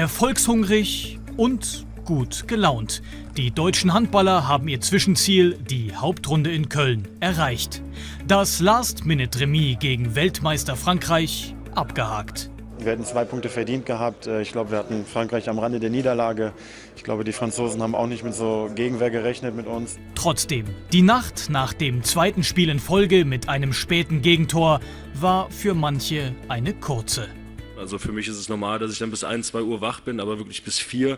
Erfolgshungrig und gut gelaunt. Die deutschen Handballer haben ihr Zwischenziel, die Hauptrunde in Köln, erreicht. Das Last-Minute-Remis gegen Weltmeister Frankreich abgehakt. Wir hätten 2 Punkte verdient gehabt. Ich glaube, wir hatten Frankreich am Rande der Niederlage. Ich glaube, die Franzosen haben auch nicht mit so Gegenwehr gerechnet mit uns. Trotzdem, die Nacht nach dem zweiten Spiel in Folge mit einem späten Gegentor war für manche eine kurze. Also für mich ist es normal, dass ich dann bis 1, 2 Uhr wach bin, aber wirklich bis 4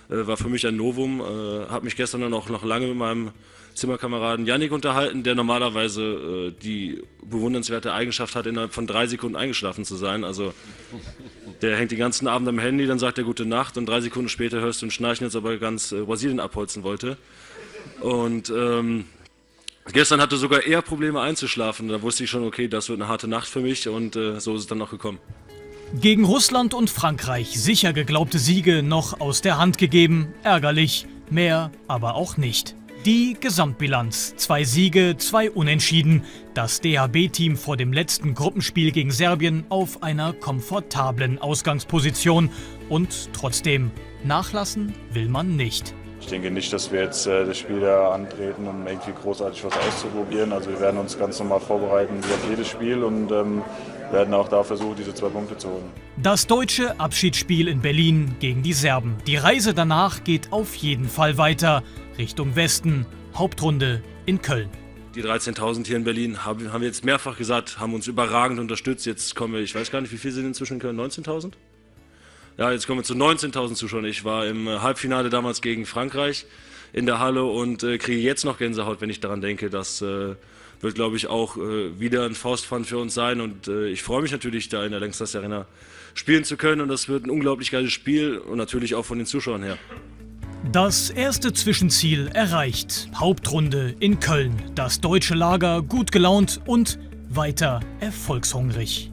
war für mich ein Novum. Habe mich gestern dann auch noch lange mit meinem Zimmerkameraden Yannick unterhalten, der normalerweise die bewundernswerte Eigenschaft hat, innerhalb von 3 Sekunden eingeschlafen zu sein. Also der hängt den ganzen Abend am Handy, dann sagt er gute Nacht und 3 Sekunden später hörst du ein Schnarchen, als ob er ganz Brasilien abholzen wollte. Und gestern hatte sogar er Probleme einzuschlafen. Da wusste ich schon, okay, das wird eine harte Nacht für mich und so ist es dann auch gekommen. Gegen Russland und Frankreich sicher geglaubte Siege noch aus der Hand gegeben. Ärgerlich, mehr aber auch nicht. Die Gesamtbilanz: 2 Siege, 2 Unentschieden. Das DHB-Team vor dem letzten Gruppenspiel gegen Serbien auf einer komfortablen Ausgangsposition. Und trotzdem, nachlassen will man nicht. Ich denke nicht, dass wir jetzt das Spiel da antreten, um irgendwie großartig was auszuprobieren. Also wir werden uns ganz normal vorbereiten wie auf jedes Spiel und werden auch da versuchen, diese 2 Punkte zu holen. Das deutsche Abschiedsspiel in Berlin gegen die Serben. Die Reise danach geht auf jeden Fall weiter Richtung Westen, Hauptrunde in Köln. Die 13.000 hier in Berlin haben wir jetzt mehrfach gesagt, haben uns überragend unterstützt. Jetzt kommen wir, ich weiß gar nicht, wie viele sind inzwischen in Köln, 19.000? Ja, jetzt kommen wir zu 19.000 Zuschauern. Ich war im Halbfinale damals gegen Frankreich in der Halle und kriege jetzt noch Gänsehaut, wenn ich daran denke. Das wird, glaube ich, auch wieder ein Faustpfand für uns sein. Und ich freue mich natürlich, da in der Lanxess Arena spielen zu können. Und das wird ein unglaublich geiles Spiel und natürlich auch von den Zuschauern her. Das erste Zwischenziel erreicht. Hauptrunde in Köln. Das deutsche Lager gut gelaunt und weiter erfolgshungrig.